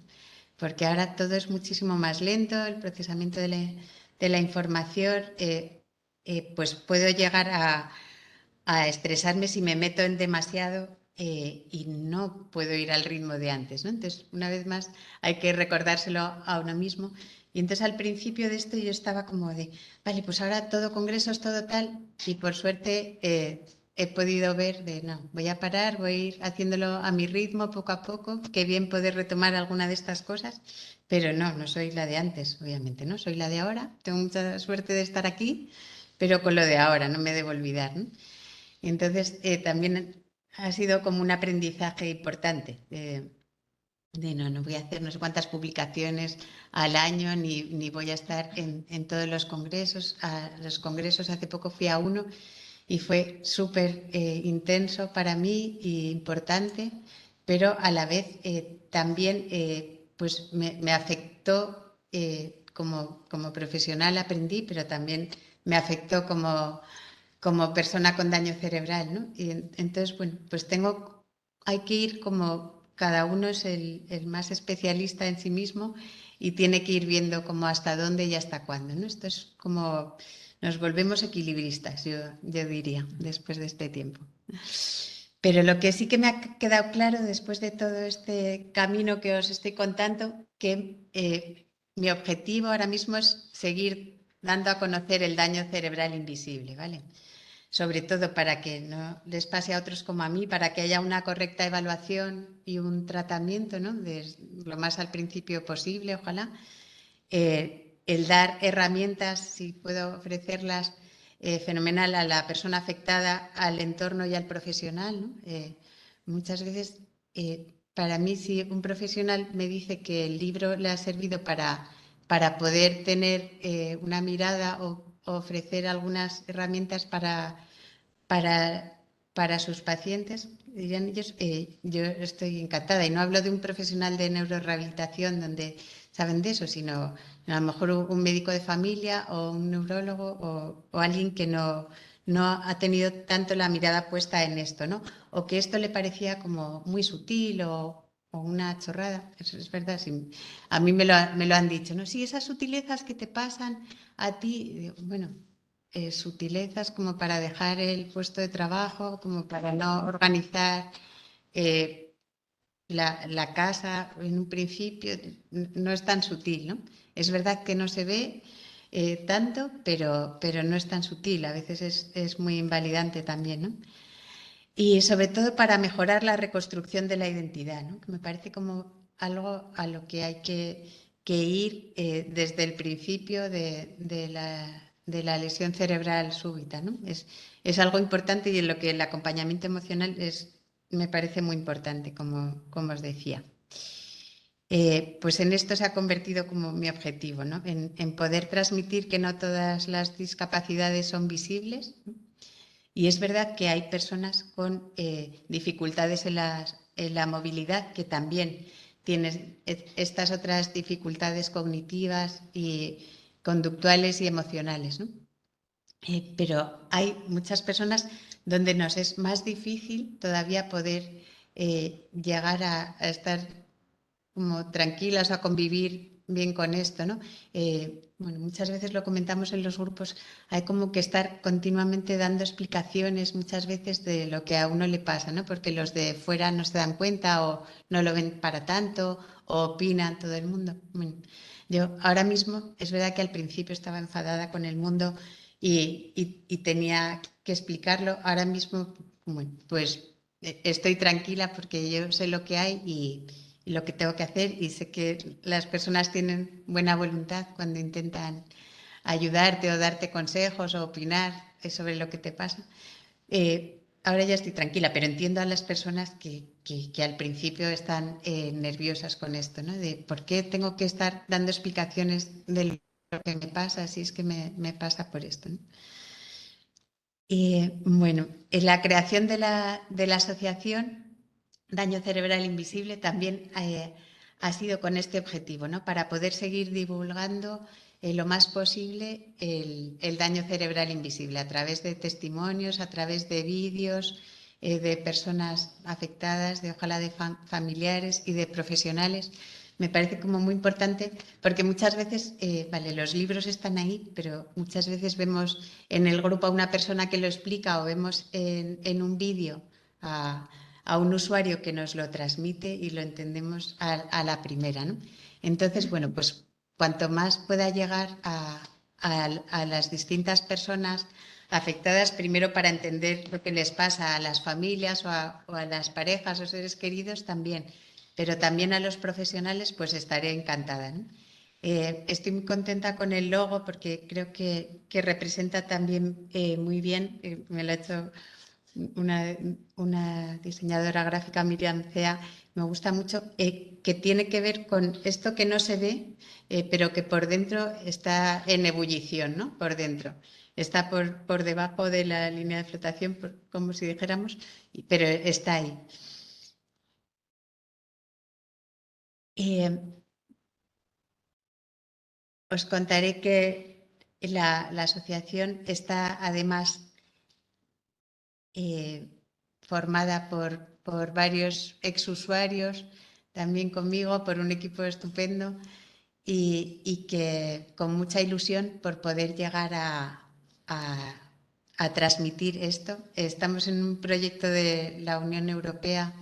Porque ahora todo es muchísimo más lento, el procesamiento de la información, pues puedo llegar a estresarme si me meto en demasiado y no puedo ir al ritmo de antes, ¿no? Entonces, una vez más, hay que recordárselo a uno mismo. Y entonces al principio de esto yo estaba como de, vale, pues ahora todo congresos, todo tal, y por suerte he podido ver de, no, voy a parar, voy a ir haciéndolo a mi ritmo, poco a poco, qué bien poder retomar alguna de estas cosas, pero no soy la de antes, obviamente, ¿no? Soy la de ahora, tengo mucha suerte de estar aquí, pero con lo de ahora, no me debo olvidar, ¿no? Entonces, también ha sido como un aprendizaje importante de no voy a hacer no sé cuántas publicaciones al año, ni voy a estar en todos los congresos. A los congresos hace poco fui a uno y fue súper intenso para mí y importante, pero a la vez también pues me afectó como profesional, aprendí, pero también me afectó como persona con daño cerebral, ¿no? Y entonces, bueno, pues hay que ir como cada uno es el más especialista en sí mismo y tiene que ir viendo como hasta dónde y hasta cuándo, ¿no? Esto es como nos volvemos equilibristas, yo diría, después de este tiempo. Pero lo que sí que me ha quedado claro después de todo este camino que os estoy contando, que mi objetivo ahora mismo es seguir dando a conocer el daño cerebral invisible, ¿vale? Sobre todo para que no les pase a otros como a mí, para que haya una correcta evaluación y un tratamiento, ¿no? Lo más al principio posible, ojalá. El dar herramientas, si puedo ofrecerlas, fenomenal a la persona afectada, al entorno y al profesional, ¿no? Muchas veces, para mí, si un profesional me dice que el libro le ha servido para poder tener una mirada o ofrecer algunas herramientas para sus pacientes, dirían ellos, yo estoy encantada. Y no hablo de un profesional de neurorehabilitación donde saben de eso, sino a lo mejor un médico de familia o un neurólogo o alguien que no ha tenido tanto la mirada puesta en esto, ¿no? O que esto le parecía como muy sutil o una chorrada. Eso es verdad. Sí, a mí me lo han dicho, ¿no? Sí, esas sutilezas que te pasan a ti, digo, bueno, sutilezas como para dejar el puesto de trabajo, como para no organizar la casa en un principio, no es tan sutil, ¿no? Es verdad que no se ve tanto, pero no es tan sutil, a veces es muy invalidante también, ¿no? Y sobre todo para mejorar la reconstrucción de la identidad, ¿no? Que me parece como algo a lo que hay que ir desde el principio de la lesión cerebral súbita, ¿no? Es algo importante y en lo que el acompañamiento emocional me parece muy importante, como os decía. Pues en esto se ha convertido como mi objetivo, ¿no? En poder transmitir que no todas las discapacidades son visibles, ¿no? Y es verdad que hay personas con dificultades en la movilidad que también tienen estas otras dificultades cognitivas y conductuales y emocionales, ¿no? Pero hay muchas personas donde nos es más difícil todavía poder llegar a estar como tranquilas, a convivir bien con esto, ¿no? Bueno, muchas veces lo comentamos en los grupos, hay como que estar continuamente dando explicaciones muchas veces de lo que a uno le pasa, ¿no? Porque los de fuera no se dan cuenta o no lo ven para tanto o opinan todo el mundo. Bueno, yo ahora mismo, es verdad que al principio estaba enfadada con el mundo y tenía que explicarlo. Ahora mismo, bueno, pues estoy tranquila porque yo sé lo que hay y lo que tengo que hacer y sé que las personas tienen buena voluntad cuando intentan ayudarte o darte consejos o opinar sobre lo que te pasa. Ahora ya estoy tranquila, pero entiendo a las personas que al principio están nerviosas con esto, ¿no? De por qué tengo que estar dando explicaciones de lo que me pasa, si es que me pasa por esto, ¿no? Bueno, en la creación de la asociación Daño Cerebral Invisible también ha sido con este objetivo, ¿no? Para poder seguir divulgando lo más posible el daño cerebral invisible a través de testimonios, a través de vídeos de personas afectadas, de ojalá de familiares y de profesionales. Me parece como muy importante porque muchas veces, vale, los libros están ahí, pero muchas veces vemos en el grupo a una persona que lo explica o vemos en un vídeo a un usuario que nos lo transmite y lo entendemos a la primera, ¿no? Entonces, bueno, pues cuanto más pueda llegar a las distintas personas afectadas, primero para entender lo que les pasa a las familias o a las parejas o seres queridos también, pero también a los profesionales, pues estaré encantada, ¿no? Estoy muy contenta con el logo porque creo que representa también muy bien, me lo ha hecho una diseñadora gráfica, Miriam Cea, me gusta mucho, que tiene que ver con esto que no se ve, pero que por dentro está en ebullición, ¿no? Por dentro. Está por debajo de la línea de flotación, como si dijéramos, pero está ahí. Os contaré que la asociación está además formada por varios exusuarios, también conmigo, por un equipo estupendo y que con mucha ilusión por poder llegar a transmitir esto. Estamos en un proyecto de la Unión Europea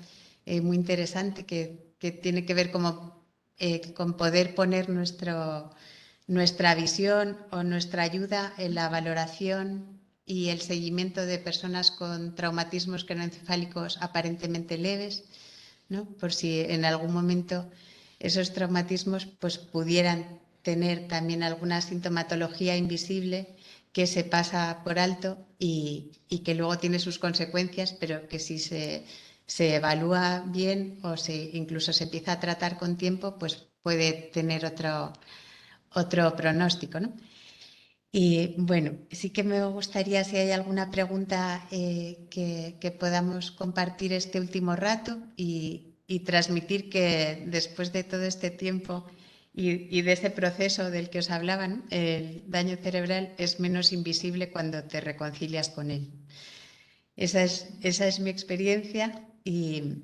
muy interesante que tiene que ver con poder poner nuestra visión o nuestra ayuda en la valoración y el seguimiento de personas con traumatismos craneoencefálicos aparentemente leves, ¿no? Por si en algún momento esos traumatismos pues, pudieran tener también alguna sintomatología invisible que se pasa por alto y que luego tiene sus consecuencias, pero que si se evalúa bien o incluso se empieza a tratar con tiempo, pues puede tener otro pronóstico, ¿no? Y bueno, sí que me gustaría si hay alguna pregunta que podamos compartir este último rato y transmitir que después de todo este tiempo y de ese proceso del que os hablaba, ¿no? El daño cerebral es menos invisible cuando te reconcilias con él. Esa es mi experiencia y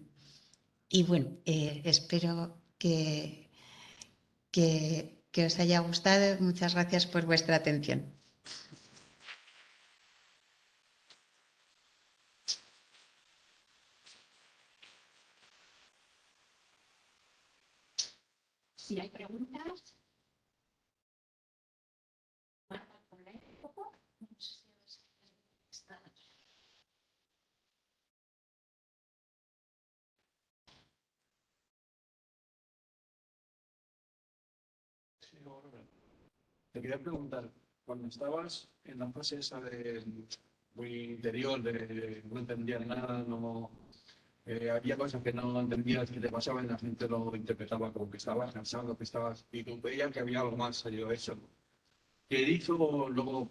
bueno, espero que os haya gustado. Muchas gracias por vuestra atención. Si hay preguntas. Te quería preguntar, cuando estabas en la fase esa de muy interior, de no entendías nada, había cosas que no entendías que te pasaban y la gente lo interpretaba como que estabas cansado, y tú veías que había algo más allá de eso. ¿Qué hizo luego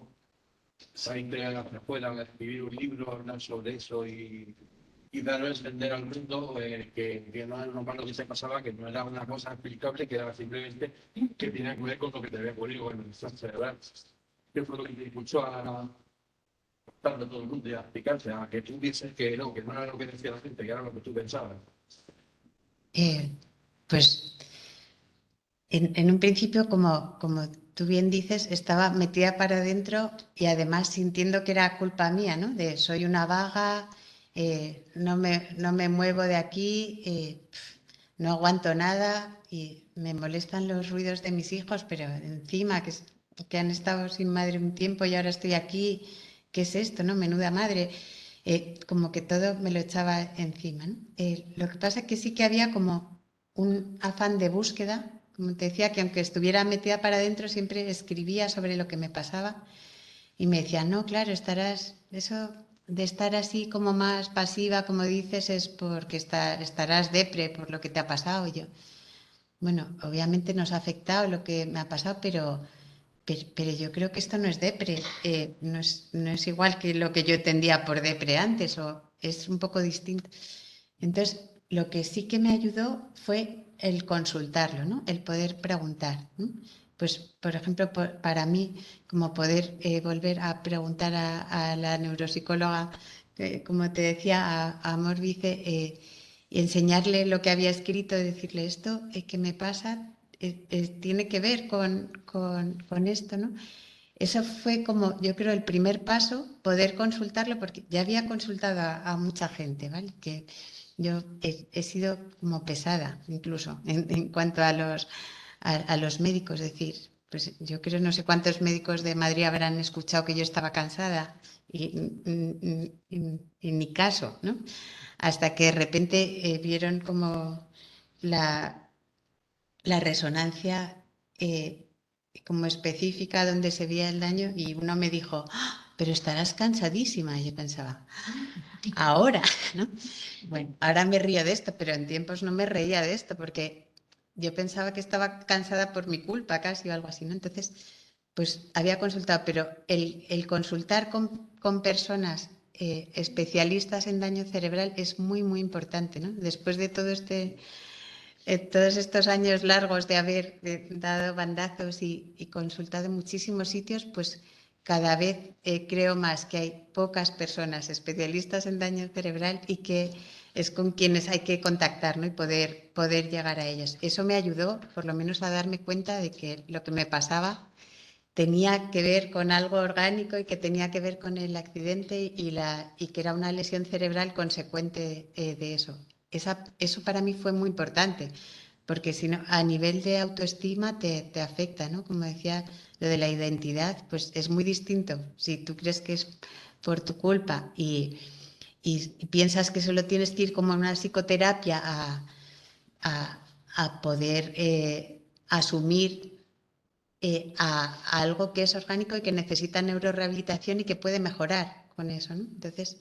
salirte hacia afuera, escribir un libro, hablar sobre eso y dar a entender al mundo que no era normal lo que se pasaba, que no era una cosa explicable, que era simplemente que tenía que ver con lo que te había ocurrido en el estado cerebral? ¿Qué fue lo que te impulsó a tanto todo el mundo y a explicarse, a que tú pienses que no era lo que decía la gente, que era lo que tú pensabas? Pues en un principio, como tú bien dices, estaba metida para adentro y además sintiendo que era culpa mía, ¿no? De soy una vaga, no me muevo de aquí, no aguanto nada y me molestan los ruidos de mis hijos, pero encima que han estado sin madre un tiempo y ahora estoy aquí, ¿qué es esto, no? Menuda madre. Como que todo me lo echaba encima, ¿no? Lo que pasa es que sí que había como un afán de búsqueda, como te decía, que aunque estuviera metida para adentro, siempre escribía sobre lo que me pasaba y me decían, no, claro, eso de estar así como más pasiva, como dices, es porque estarás depre por lo que te ha pasado. Y yo, bueno, obviamente nos ha afectado lo que me ha pasado, pero yo creo que esto no es depre, no es igual que lo que yo entendía por depre antes, o es un poco distinto. Entonces, lo que sí que me ayudó fue el consultarlo, ¿no? El poder preguntar, ¿no? Pues, por ejemplo, para mí, como poder volver a preguntar a la neuropsicóloga, como te decía, a Amor Vice, y enseñarle lo que había escrito, decirle esto que me pasa, tiene que ver con esto, ¿no? Eso fue como, yo creo, el primer paso, poder consultarlo, porque ya había consultado a mucha gente, ¿vale? Que yo he sido como pesada, incluso, en cuanto a los médicos. Es decir, pues yo creo, no sé cuántos médicos de Madrid habrán escuchado que yo estaba cansada y ni caso, ¿no? Hasta que de repente vieron como la resonancia como específica donde se veía el daño y uno me dijo, "Ah, pero estarás cansadísima". Y yo pensaba, ahora, ¿no? Bueno, ahora me río de esto, pero en tiempos no me reía de esto porque yo pensaba que estaba cansada por mi culpa casi o algo así, ¿no? Entonces, pues había consultado, pero el consultar con personas especialistas en daño cerebral es muy, muy importante, ¿no? Después de todos estos años largos de haber dado bandazos y consultado en muchísimos sitios, pues cada vez creo más que hay pocas personas especialistas en daño cerebral y que es con quienes hay que contactar, ¿no? Y poder llegar a ellos. Eso me ayudó, por lo menos, a darme cuenta de que lo que me pasaba tenía que ver con algo orgánico y que tenía que ver con el accidente y que era una lesión cerebral consecuente de eso. Eso para mí fue muy importante, porque si no, a nivel de autoestima te afecta, ¿no? Como decía, lo de la identidad, pues es muy distinto. Si tú crees que es por tu culpa y piensas que solo tienes que ir como a una psicoterapia a poder asumir a algo que es orgánico y que necesita neurorehabilitación y que puede mejorar con eso, ¿no? Entonces,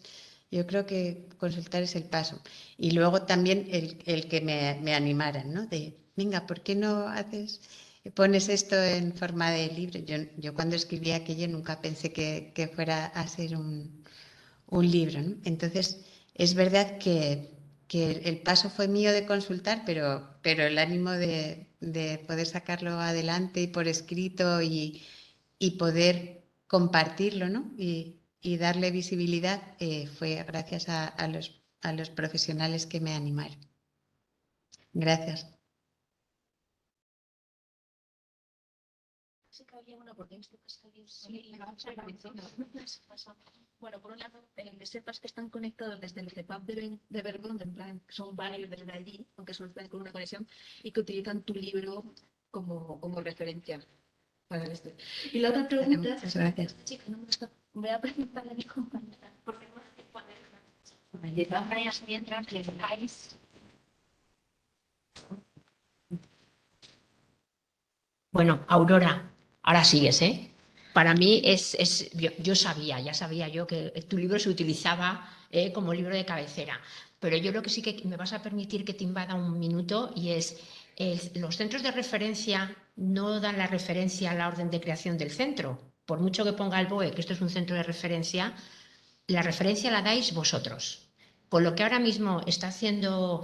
yo creo que consultar es el paso. Y luego también el que me animaran, ¿no? De, venga, ¿por qué no pones esto en forma de libro? Yo cuando escribí aquello nunca pensé que fuera a ser un libro, ¿no? Entonces, es verdad que el paso fue mío de consultar, pero el ánimo de poder sacarlo adelante y por escrito y poder compartirlo, ¿no? Y darle visibilidad fue gracias a los profesionales que me animaron. Gracias. Bueno, por un lado, que sepas que están conectados desde el CEPAP de Verdún, en plan, son varios desde allí, aunque solo estén con una conexión, y que utilizan tu libro como referencia para esto. Y la otra pregunta... Muchas gracias. Chica, no me está... Voy a preguntarle a mi compañera, porque no sé cuál es. De todas maneras, mientras les dais... Bueno, Aurora, ahora sigues, ¿eh? Para mí yo sabía, ya sabía yo que tu libro se utilizaba como libro de cabecera, pero yo lo que sí que me vas a permitir que te invada un minuto y los centros de referencia no dan la referencia a la orden de creación del centro. Por mucho que ponga el BOE que esto es un centro de referencia, la referencia la dais vosotros. Con lo que ahora mismo está haciendo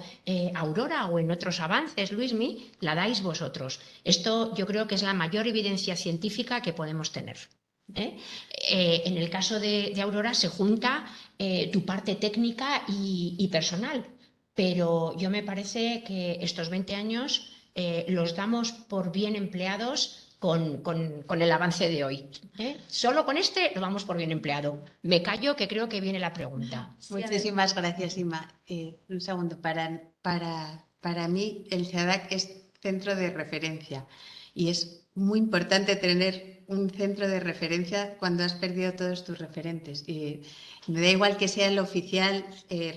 Aurora o en otros avances, Luismi, la dais vosotros. Esto yo creo que es la mayor evidencia científica que podemos tener. En el caso de Aurora se junta tu parte técnica y personal, pero yo me parece que estos 20 años los damos por bien empleados con el avance de hoy. Solo con este lo damos por bien empleado. Me callo, que creo que viene la pregunta. Muchísimas gracias, Ima. Un segundo. Para mí, el CEADAC es centro de referencia y es muy importante tener un centro de referencia cuando has perdido todos tus referentes. Y me da igual que sea el oficial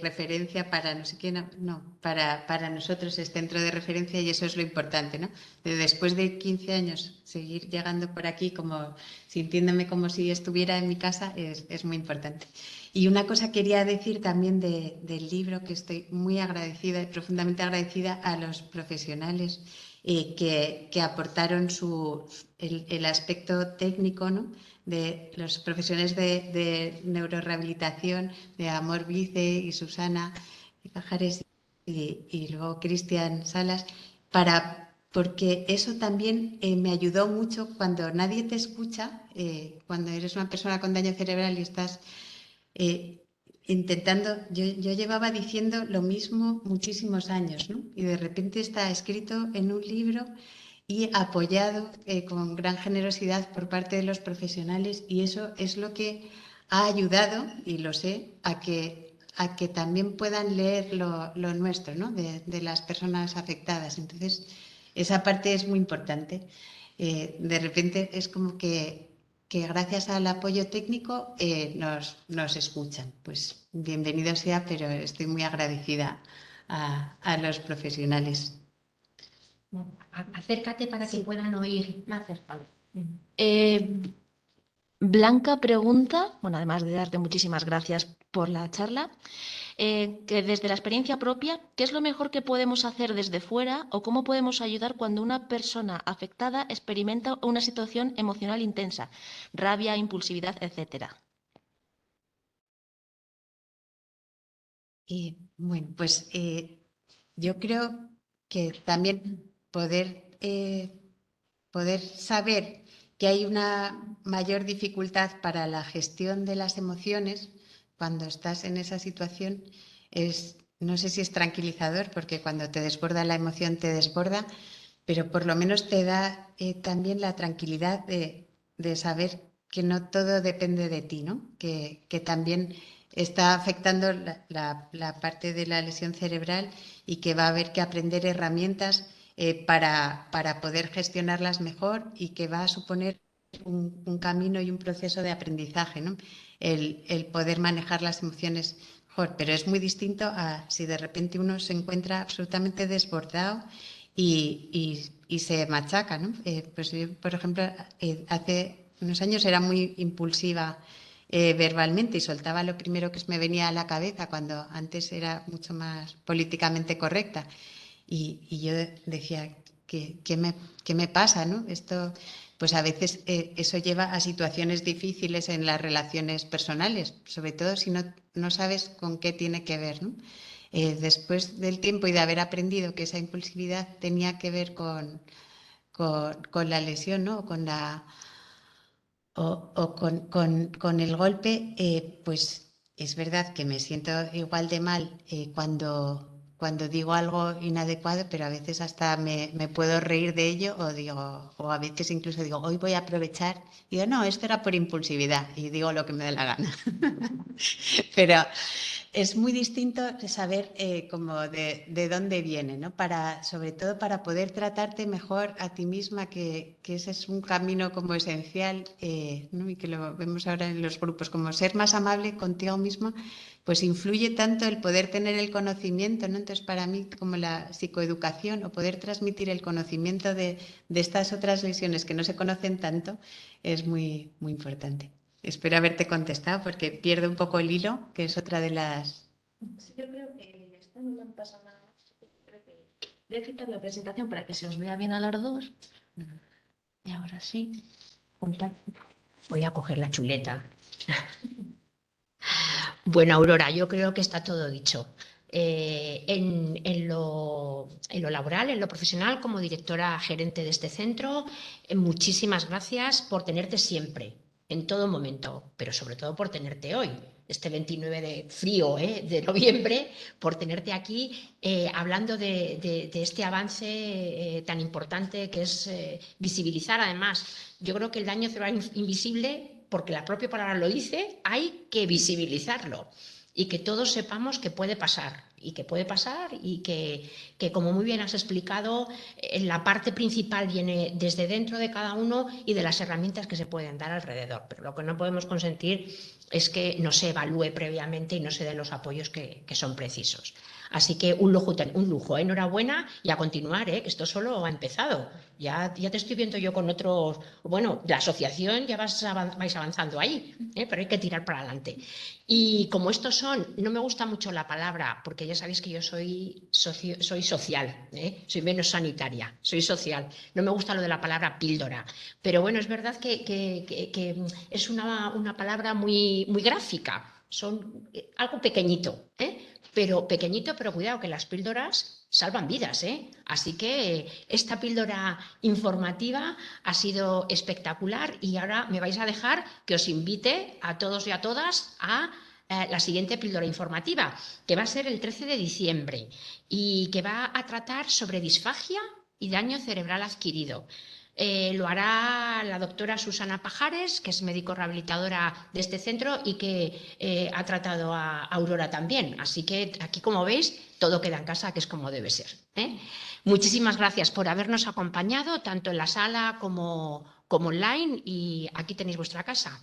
referencia para no sé quién, no, para nosotros es centro de referencia y eso es lo importante, ¿no? Después de 15 años, seguir llegando por aquí como sintiéndome como si estuviera en mi casa es muy importante. Y una cosa quería decir también del libro, que estoy muy agradecida y profundamente agradecida a los profesionales que aportaron el aspecto técnico, ¿no? De los profesionales de neurorehabilitación, de Amor Vice y Susana Pajares y luego Cristian Salas, porque eso también me ayudó mucho cuando nadie te escucha, cuando eres una persona con daño cerebral y estás intentando, yo llevaba diciendo lo mismo muchísimos años, ¿no? Y de repente está escrito en un libro y apoyado con gran generosidad por parte de los profesionales y eso es lo que ha ayudado, y lo sé, a que también puedan leer lo nuestro, ¿no? De las personas afectadas. Entonces, esa parte es muy importante. De repente es como que gracias al apoyo técnico nos escuchan. Pues bienvenido sea, pero estoy muy agradecida a los profesionales. Acércate para que puedan oír. Me acercado. Blanca pregunta, bueno, además de darte muchísimas gracias por la charla, que desde la experiencia propia, ¿qué es lo mejor que podemos hacer desde fuera o cómo podemos ayudar cuando una persona afectada experimenta una situación emocional intensa, rabia, impulsividad, etcétera? Bueno, pues yo creo que también poder saber que hay una mayor dificultad para la gestión de las emociones cuando estás en esa situación no sé si es tranquilizador, porque cuando te desborda la emoción te desborda, pero por lo menos te da también la tranquilidad de saber que no todo depende de ti, ¿no? Que también está afectando la parte de la lesión cerebral y que va a haber que aprender herramientas para poder gestionarlas mejor y que va a suponer un camino y un proceso de aprendizaje, ¿no? El poder manejar las emociones mejor, pero es muy distinto a si de repente uno se encuentra absolutamente desbordado y se machaca, ¿no? Pues yo, por ejemplo, hace unos años era muy impulsiva verbalmente y soltaba lo primero que me venía a la cabeza cuando antes era mucho más políticamente correcta. Y yo decía, ¿qué me pasa, ¿no? Esto, pues a veces eso lleva a situaciones difíciles en las relaciones personales, sobre todo si no sabes con qué tiene que ver, ¿no? Después del tiempo y de haber aprendido que esa impulsividad tenía que ver con la lesión, ¿no? Con el golpe, pues es verdad que me siento igual de mal cuando digo algo inadecuado, pero a veces hasta me puedo reír de ello o a veces incluso digo, hoy voy a aprovechar. Digo, no, esto era por impulsividad y digo lo que me da la gana. Pero es muy distinto saber como de dónde viene, ¿no? Sobre todo para poder tratarte mejor a ti misma, que ese es un camino como esencial, ¿no? Y que lo vemos ahora en los grupos, como ser más amable contigo mismo, pues influye tanto el poder tener el conocimiento, ¿no? Entonces, para mí, como la psicoeducación o poder transmitir el conocimiento de estas otras lesiones que no se conocen tanto, es muy, muy importante. Espero haberte contestado porque pierdo un poco el hilo, que es otra de las... Sí, yo creo que ya está, no me pasa nada más. Creo que voy a quitar la presentación para que se os vea bien a las dos. Y ahora sí. Voy a coger la chuleta. Bueno, Aurora, yo creo que está todo dicho. En lo laboral, en lo profesional, como directora gerente de este centro, muchísimas gracias por tenerte siempre, en todo momento, pero sobre todo por tenerte hoy, este 29 de frío de noviembre, por tenerte aquí hablando de este avance tan importante que es visibilizar. Además, yo creo que el daño cerebral invisible, porque la propia palabra lo dice, hay que visibilizarlo y que todos sepamos que puede pasar y que, como muy bien has explicado, la parte principal viene desde dentro de cada uno y de las herramientas que se pueden dar alrededor. Pero lo que no podemos consentir es que no se evalúe previamente y no se den los apoyos que son precisos. Así que un lujo. Enhorabuena y a continuar, que esto solo ha empezado. Ya te estoy viendo yo con otros... Bueno, la asociación ya vais avanzando ahí, pero hay que tirar para adelante. Y como estos son, no me gusta mucho la palabra, porque ya sabéis que yo soy social, soy menos sanitaria, soy social. No me gusta lo de la palabra píldora. Pero bueno, es verdad que es una palabra muy, muy gráfica. Son algo pequeñito, pero cuidado, que las píldoras salvan vidas, Así que esta píldora informativa ha sido espectacular y ahora me vais a dejar que os invite a todos y a todas a la siguiente píldora informativa, que va a ser el 13 de diciembre y que va a tratar sobre disfagia y daño cerebral adquirido. Lo hará la doctora Susana Pajares, que es médico rehabilitadora de este centro y que ha tratado a Aurora también. Así que aquí, como veis, todo queda en casa, que es como debe ser. Muchísimas gracias por habernos acompañado, tanto en la sala como online, y aquí tenéis vuestra casa.